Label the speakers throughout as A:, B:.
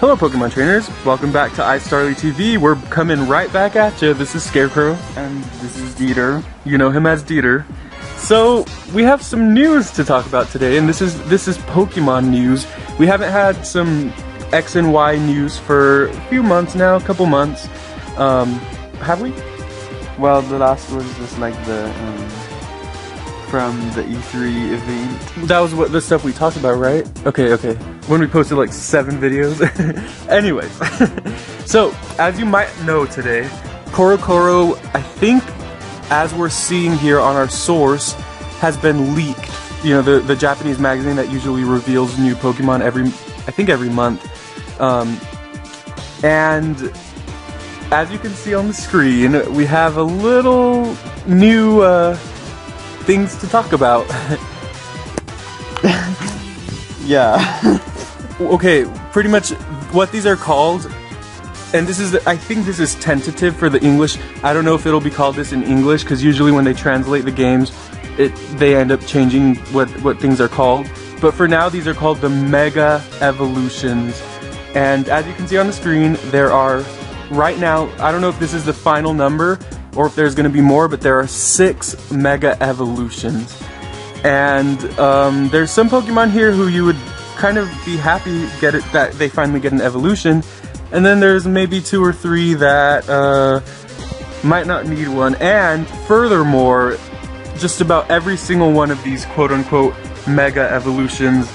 A: Hello Pokemon trainers, welcome back to iStarly TV. We're coming right back at you. This is Scarecrow.
B: And this is Dieter.
A: You know him as Dieter. So we have some news to talk about today, and this is Pokemon news. We haven't had some X and Y news for a few months now, a couple months. Have we?
B: Well, the last was just like the from the E3 event.
A: That was what the stuff we talked about, right? Okay. When we posted like 7 videos. Anyways, so as you might know today, Korokoro, I think, as we're seeing here on our source, has been leaked. You know, the Japanese magazine that usually reveals new Pokemon every month. And as you can see on the screen, we have a little new things to talk about.
B: Yeah.
A: Okay, pretty much what these are called, and I think this is tentative for the English. I don't know if it'll be called this in English, because usually when they translate the games, they end up changing what things are called. But for now, these are called the Mega Evolutions. And as you can see on the screen, there are, right now, I don't know if this is the final number, or if there's going to be more, but there are 6 Mega Evolutions. And there's some Pokemon here who you would kind of be happy that they finally get an evolution. And then there's maybe 2 or 3 that might not need one. And furthermore, just about every single one of these quote-unquote Mega Evolutions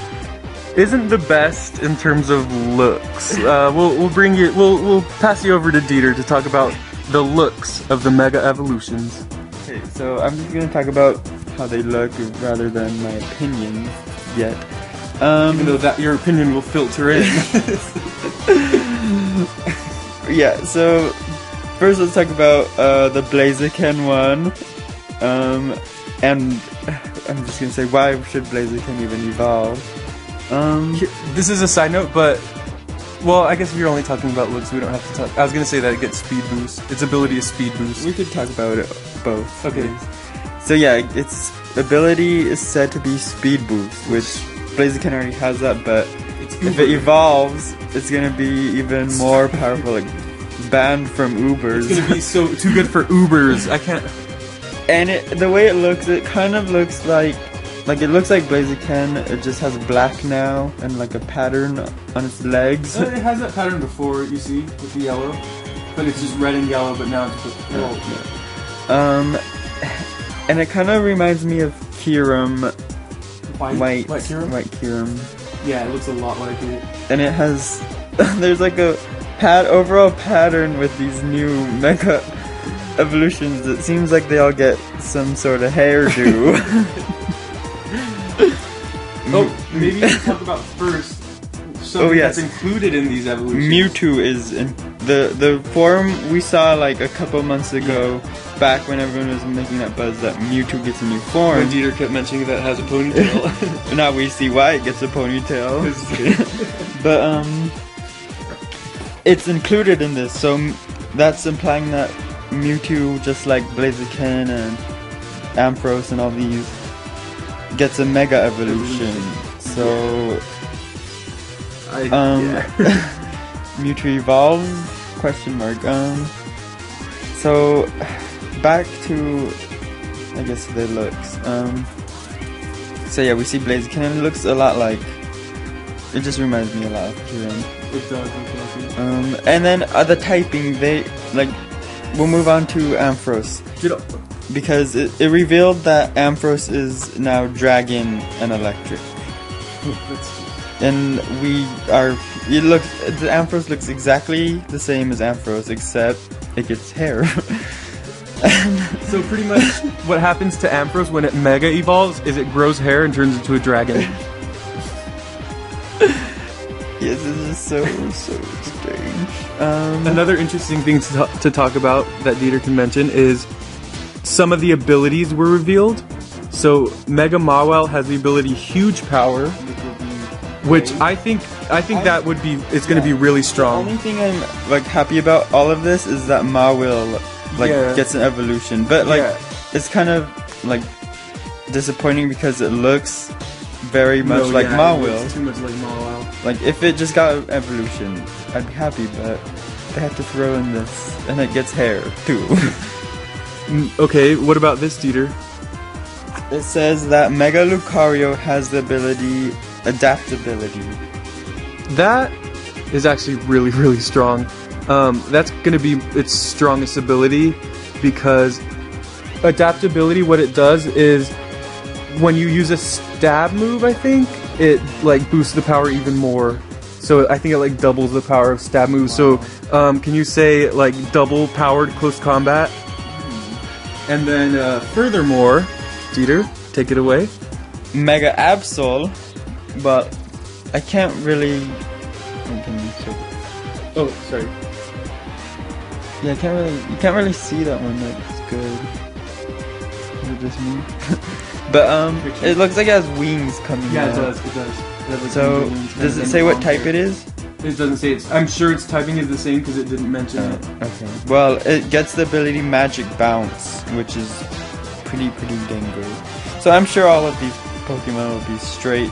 A: isn't the best in terms of looks. We'll pass you over to Dieter to talk about the looks of the Mega Evolutions.
B: Okay, so I'm just gonna talk about how they look rather than my opinion yet.
A: Even though that your opinion will filter in.
B: Yeah, so first let's talk about the Blaziken one. And I'm just gonna say, why should Blaziken even evolve?
A: This is a side note, but well, I guess if you're only talking about looks, we don't have to talk. I was gonna say that it gets speed boost. Its ability is speed boost.
B: We could talk about it both.
A: Okay.
B: So yeah, its ability is said to be speed boost, which Blaziken already has that, but if it evolves, it's gonna be even more powerful, like banned from Ubers.
A: It's gonna be so too good for Ubers. I can't.
B: And the way it looks, it kind of looks like it looks like Blaziken. It just has black now and like a pattern on its legs.
A: It has that pattern before, you see, with the yellow, but it's just red and yellow. But now it's
B: and it kind of reminds me of Kyurem.
A: White Kyurem?
B: White Kyurem.
A: Yeah, it looks a lot like it.
B: And it has, there's like a overall pattern with these new Mega Evolutions. It seems like they all get some sort of hairdo.
A: Oh, maybe you can talk about first something that's included in these evolutions.
B: Mewtwo is in the form we saw like a couple months ago, back when everyone was making that buzz that Mewtwo gets a new form.
A: When Dieter kept mentioning that it has a ponytail.
B: Now we see why it gets a ponytail. But it's included in this, so that's implying that Mewtwo, just like Blaziken and Ampharos and all these, gets a Mega Evolution. So Mewtwo evolves? Question mark. So back to, I guess, the looks. So yeah, we see Blaziken, and it looks a lot like, it just reminds me a lot of Kyurem.
A: It does look like it.
B: And then the typing, we'll move on to Ampharos. Because it revealed that Ampharos is now Dragon and Electric. And the Ampharos looks exactly the same as Ampharos, except it gets hair.
A: So pretty much what happens to Ampharos when it Mega evolves is it grows hair and turns into a dragon.
B: Yes, it's just so strange.
A: Another interesting thing to talk about that Dieter can mention is some of the abilities were revealed. So Mega Mawile has the ability Huge Power, which I think that would be, it's going to be really strong.
B: The only thing I'm like happy about all of this is that Mawile gets an evolution, but it's kind of like disappointing because it looks very much
A: No,
B: like
A: yeah,
B: Mawile.
A: it's too much like Mawile.
B: Like, if it just got an evolution, I'd be happy, but they had to throw in this, and it gets hair, too.
A: Okay, what about this, Dieter?
B: It says that Mega Lucario has the ability, adaptability.
A: That is actually really, really strong. That's going to be its strongest ability because adaptability, what it does is when you use a stab move, I think, it like boosts the power even more. So I think it like doubles the power of stab moves. So can you say like double powered close combat? And then furthermore, Dieter, take it away.
B: Mega Absol, but I can't really... Can you check?
A: Oh, sorry.
B: Yeah, you can't really see that one. That's good. Is it just me? But it looks like it has wings coming out.
A: Yeah, it does. It does.
B: So does it say what type it is?
A: It doesn't say. I'm sure its typing is the same because it didn't mention it.
B: Okay. Well, it gets the ability Magic Bounce, which is pretty dang good. So I'm sure all of these Pokemon will be straight.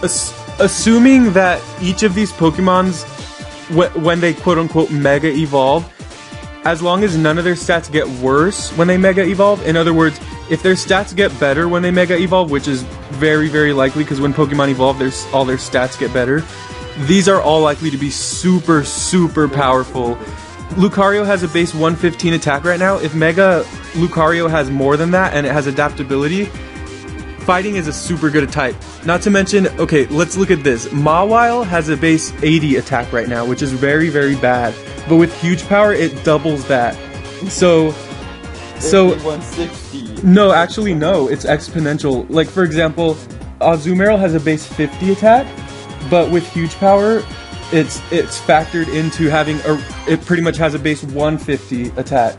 A: Assuming that each of these Pokemons, when they quote-unquote Mega Evolve, as long as none of their stats get worse when they Mega Evolve, in other words, if their stats get better when they Mega Evolve, which is very, very likely because when Pokemon evolve, all their stats get better, these are all likely to be super, super powerful. Lucario has a base 115 attack right now. If Mega Lucario has more than that and it has adaptability, fighting is a super good type. Not to mention, okay, let's look at this. Mawile has a base 80 attack right now, which is very, very bad. But with huge power, it doubles that. So
B: 160.
A: No, actually no, it's exponential. Like for example, Azumarill has a base 50 attack, but with huge power, it's factored into having it pretty much has a base 150 attack.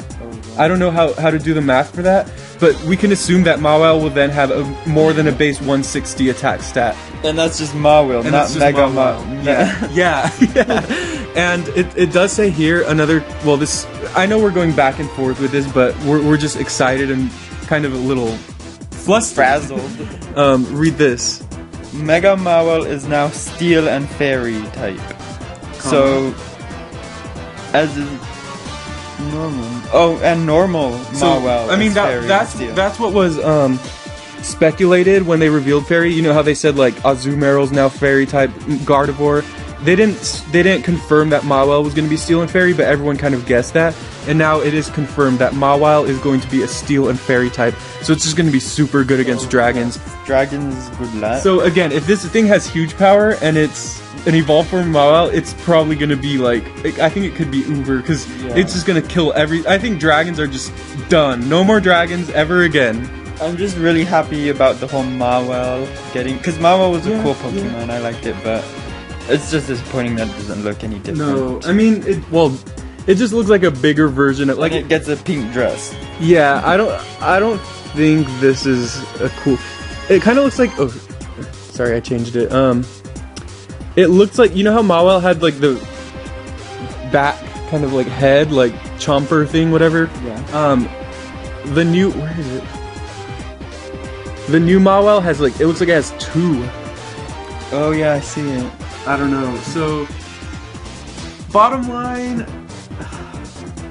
A: I don't know how to do the math for that, but we can assume that Mawile will then have more than a base 160 attack stat.
B: And that's just Mawile,
A: And
B: not
A: that's just
B: Mega
A: Mawile. Yeah. And it does say here another. Well, this I know we're going back and forth with this, but we're just excited and kind of a little flustered.
B: Frazzled.
A: Read this.
B: Mega Mawile is now Steel and Fairy type. So, as in normal. Oh, and normal Mawile.
A: I mean that's what was speculated when they revealed Fairy. You know how they said like Azumarill's now Fairy type, Gardevoir. They didn't confirm that Mawile was going to be Steel and Fairy, but everyone kind of guessed that. And now it is confirmed that Mawile is going to be a Steel and Fairy type. So it's just going to be super good against dragons.
B: Dragons, good luck.
A: So again, if this thing has huge power and it's an evolved form of Mawile, it's probably going to be like, I think it could be Uber because it's just going to kill I think dragons are just done. No more dragons ever again.
B: I'm just really happy about the whole Mawile getting, because Mawile was a cool Pokemon. I liked it, but it's just disappointing that it doesn't look any different.
A: No, I mean, it just looks like a bigger version of
B: like it gets a pink dress.
A: Yeah, I don't think this is a cool. It kind of looks like. Oh, sorry, I changed it. It looks like, you know how Mawile had like the back kind of like head, like chomper thing, whatever.
B: Yeah.
A: The new where is it? The new Mawile has like, it looks like it has two.
B: Oh yeah, I see it.
A: I don't know. So, bottom line,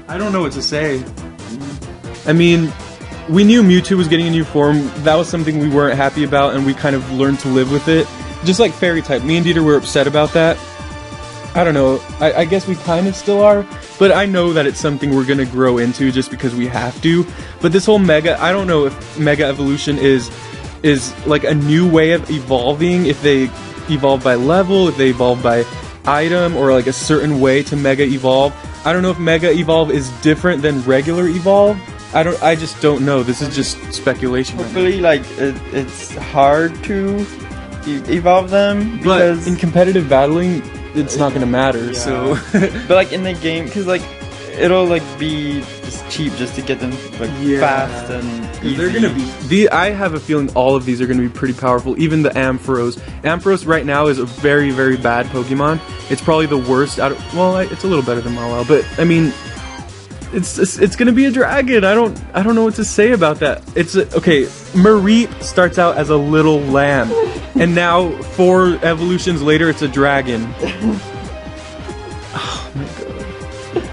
A: I don't know what to say. I mean, we knew Mewtwo was getting a new form. That was something we weren't happy about, and we kind of learned to live with it. Just like Fairy type. Me and Dieter were upset about that. I don't know. I guess we kind of still are, but I know that it's something we're going to grow into just because we have to. But this whole Mega, I don't know if Mega Evolution is like a new way of evolving, if they evolve by level, if they evolve by item, or like a certain way to Mega Evolve. I don't know if Mega Evolve is different than regular Evolve. I just don't know. This is just speculation.
B: Hopefully, like it's hard to evolve them, because
A: but in competitive battling, it's not gonna matter.
B: Yeah.
A: So,
B: but like in the game, because like it'll like be just cheap just to get them like fast and easy.
A: They're gonna be. I have a feeling all of these are gonna be pretty powerful. Even the Ampharos. Ampharos right now is a very, very bad Pokemon. It's probably the worst out of. Well, it's a little better than Mawile, but I mean, it's gonna be a dragon. I don't know what to say about that. Okay. Mareep starts out as a little lamb. And now 4 evolutions later, it's a dragon. Oh my god.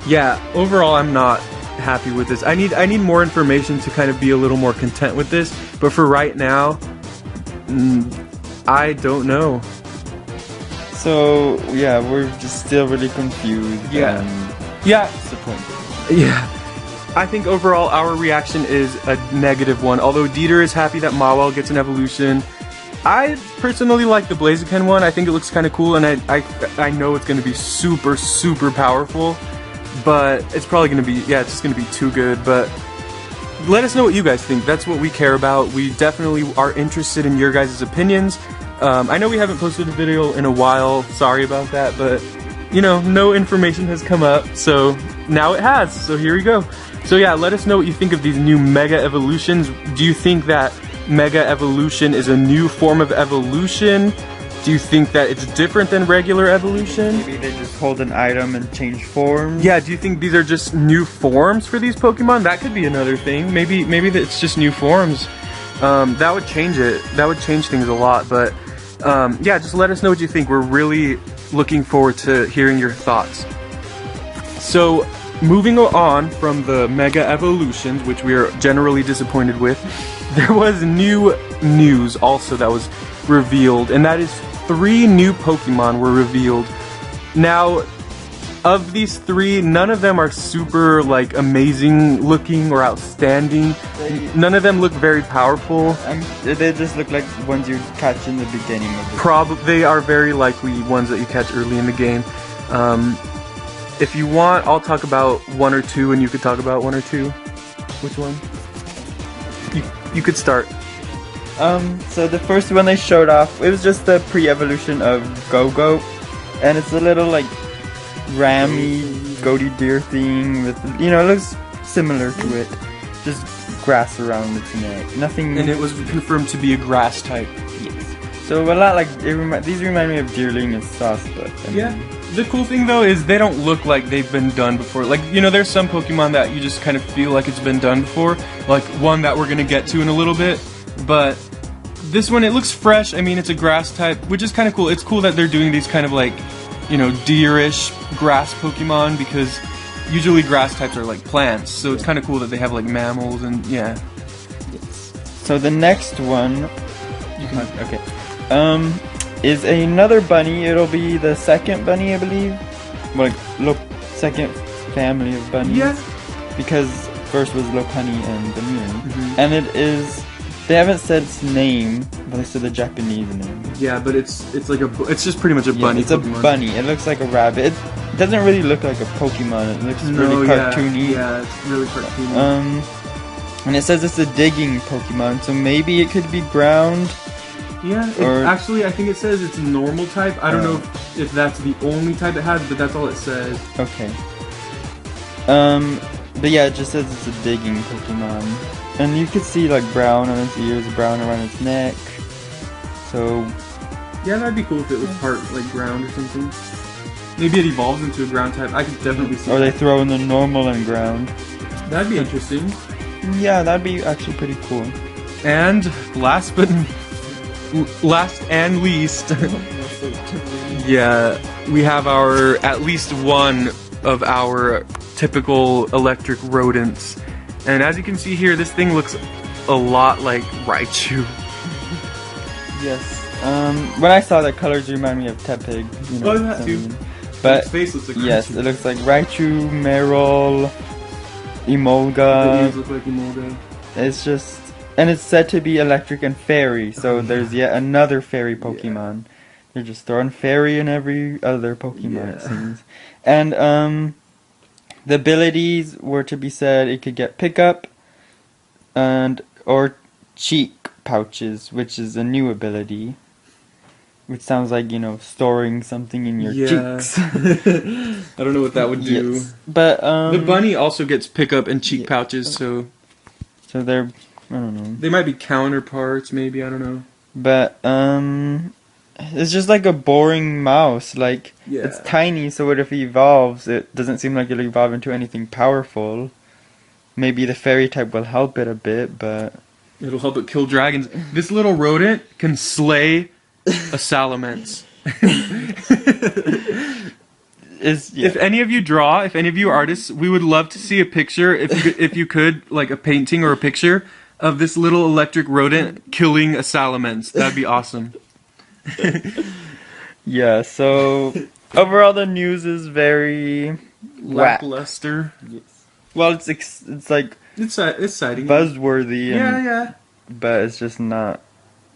A: Yeah, overall, I'm not happy with this. I need more information to kind of be a little more content with this. But for right now, I don't know.
B: So yeah, we're just still really confused.
A: Yeah.
B: And
A: Yeah.
B: disappointed.
A: Yeah. I think overall our reaction is a negative one. Although Dieter is happy that Mawile gets an evolution. I personally like the Blaziken one. I think it looks kind of cool, and I know it's going to be super, super powerful. But it's probably going to be, it's just going to be too good. But let us know what you guys think. That's what we care about. We definitely are interested in your guys' opinions. I know we haven't posted a video in a while. Sorry about that, but you know, no information has come up, so now it has. So here we go. So yeah, let us know what you think of these new Mega Evolutions. Do you think that Mega Evolution is a new form of evolution? Do you think that it's different than regular evolution?
B: Maybe they just hold an item and change forms.
A: Yeah, do you think these are just new forms for these Pokemon? That could be another thing. Maybe it's just new forms. That would change it. That would change things a lot. But yeah, just let us know what you think. We're really looking forward to hearing your thoughts. So, moving on from the Mega Evolutions, which we are generally disappointed with, there was new news also that was revealed, and that is 3 new Pokemon were revealed. Now, of these 3, none of them are super like amazing looking or outstanding. None of them look very powerful.
B: They just look like ones you catch in the beginning of the
A: They are very likely ones that you catch early in the game. If you want, I'll talk about 1 or 2, and you could talk about 1 or 2. Which one? You could start.
B: So the first one they showed off, it was just the pre-evolution of Go-Go, and it's a little like rammy goaty deer thing with, you know, it looks similar to it, just grass around its neck, nothing.
A: And it was confirmed to be a grass type.
B: Yes. So a lot like these remind me of Deerling and Sawsbutt.
A: Yeah. The cool thing though is they don't look like they've been done before. Like, you know, there's some Pokemon that you just kind of feel like it's been done before, like one that we're gonna get to in a little bit. But this one, it looks fresh. I mean, it's a grass type, which is kind of cool. It's cool that they're doing these kind of like, you know, deerish grass Pokemon, because usually grass types are like plants. So it's kind of cool that they have like mammals and yeah.
B: Yes. So the next one, you can is another bunny. It'll be the second bunny, I believe. Like, second family of bunnies.
A: Yeah.
B: Because first was Lopunny and Demure. And it is. They haven't said its name, but they said the Japanese name.
A: Yeah, but it's like it's just pretty much a bunny.
B: It's
A: Pokemon.
B: a bunny. It looks like a rabbit. It doesn't really look like a Pokemon. It looks really cartoony.
A: Yeah, it's really cartoony.
B: And it says it's a digging Pokemon, so maybe it could be ground.
A: Yeah, actually, I think it says it's normal type. I don't know if that's the only type it has, but that's all it says.
B: Okay. But yeah, it just says it's a digging Pokemon. And you could see like brown on its ears, brown around its neck. So
A: yeah, that'd be cool if it was part like ground or something. Maybe it evolves into a ground type. I could definitely see.
B: Or they throw in the normal and ground.
A: That'd be interesting.
B: Yeah, that'd be actually pretty cool.
A: And last and least, yeah, we have at least one of our typical electric rodents. And as you can see here, this thing looks a lot like Raichu.
B: Yes. When I saw the colors, it reminded me of Tepig. You know,
A: that too.
B: But
A: its face looks like
B: yes,
A: Raichu.
B: it looks like Raichu, Meryl, Emolga.
A: The ears look like Emolga.
B: It's just, and it's said to be electric and fairy. So there's yet another fairy Pokemon. Yeah. They're just throwing fairy in every other Pokemon, it seems. And the abilities were to be said. It could get pickup, or cheek pouches, which is a new ability. Which sounds like, you know, storing something in your cheeks.
A: I don't know what that would do.
B: Yes. But
A: the bunny also gets pickup and cheek pouches, so
B: they're, I don't know.
A: They might be counterparts, maybe, I don't know.
B: But it's just like a boring mouse. Like, it's tiny, so what if it evolves? It doesn't seem like it'll evolve into anything powerful. Maybe the fairy type will help it a bit, but
A: It'll help it kill dragons. This little rodent can slay a salamence. If any of you draw, if any of you are artists, we would love to see a picture, if you could, like a painting or a picture of this little electric rodent killing a salamence. That'd be awesome.
B: Yeah, so overall the news is very
A: Lackluster.
B: Yes. Well, it's like
A: It's exciting.
B: buzzworthy, and,
A: Yeah.
B: but it's just not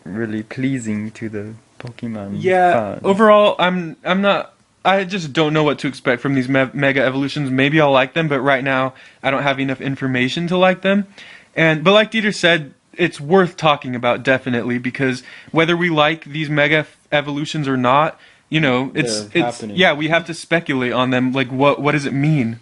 B: really pleasing to the Pokemon
A: Yeah.
B: fans.
A: Overall, I'm not. I just don't know what to expect from these mega evolutions. Maybe I'll like them, but right now I don't have enough information to like them. But like Dieter said, it's worth talking about definitely, because whether we like these mega evolutions or not, you know, it's
B: happening.
A: yeah, we have to speculate on them. Like, what does it mean?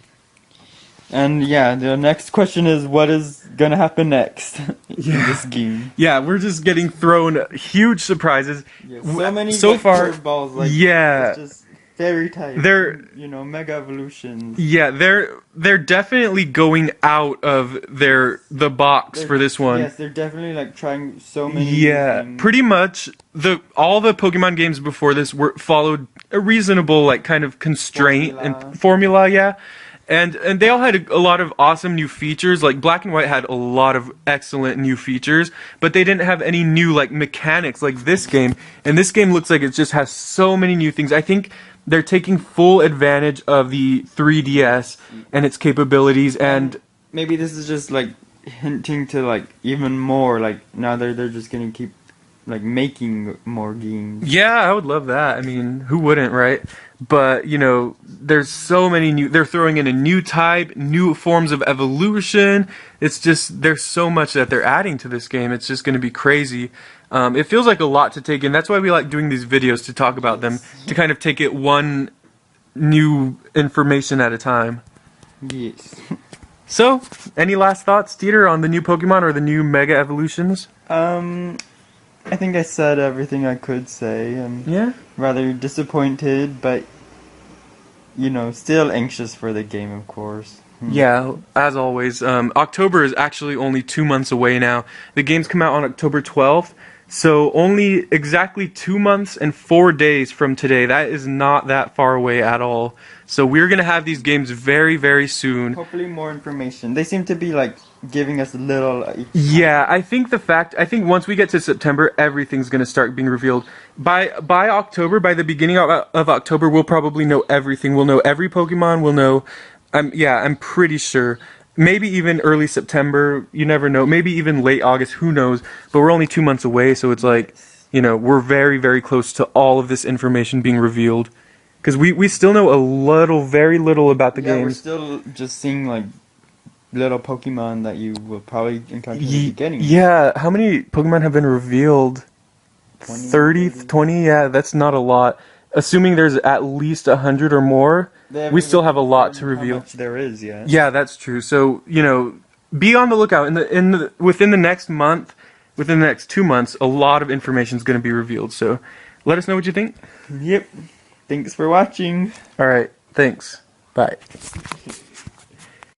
B: And yeah, the next question is, what is gonna happen next in this game?
A: Yeah, we're just getting thrown huge surprises.
B: Yeah, so many
A: so far,
B: curveballs, like,
A: yeah.
B: it's just fairy types.
A: They're-
B: mega evolutions.
A: Yeah, they're definitely going out of the box for this one.
B: Yes, they're definitely like trying so many.
A: Yeah,
B: things.
A: pretty much all the Pokemon games before this followed a reasonable, like, kind of constraint and formula, yeah. And they all had a lot of awesome new features. Like Black and White had a lot of excellent new features, but they didn't have any new, like, mechanics like this game. And this game looks like it just has so many new things. I think they're taking full advantage of the 3DS and its capabilities, and
B: Maybe this is just like hinting to like even more. Like now they're just gonna keep like making more games.
A: yeah, I would love that. I mean, who wouldn't, right? But, you know, there's so many they're throwing in a new type, new forms of evolution. It's just, there's so much that they're adding to this game. It's just going to be crazy. It feels like a lot to take in. That's why we like doing these videos, to talk about them, to kind of take it one new information at a time.
B: Yes.
A: So, any last thoughts, Dieter, on the new Pokemon or the new Mega Evolutions?
B: I think I said everything I could say, and
A: Yeah?
B: rather disappointed, but still anxious for the game, of course.
A: Yeah, as always. October is actually only 2 months away now. The games come out on October 12th, so only exactly 2 months and 4 days from today. That is not that far away at all. So we're going to have these games very, very soon.
B: Hopefully more information. They seem to be like giving us little.
A: Yeah, I think once we get to September, everything's going to start being revealed. By October, by the beginning of October, we'll probably know everything. We'll know every Pokemon. We'll know, I'm pretty sure. Maybe even early September, you never know. Maybe even late August, who knows. But we're only 2 months away, so it's like, we're very, very close to all of this information being revealed. Because we still know very little about the
B: We're
A: games.
B: still just seeing like little Pokemon that you will probably encounter in the beginning.
A: Yeah, how many Pokemon have been revealed? 30, 20? Yeah, that's not a lot. Assuming there's at least 100 or more, we still have a lot to reveal.
B: How much there is, yeah.
A: Yeah, that's true. So, be on the lookout. Within the next month, within the next 2 months, a lot of information is going to be revealed. So, let us know what you think.
B: Yep. Thanks for watching.
A: All right, thanks. Bye.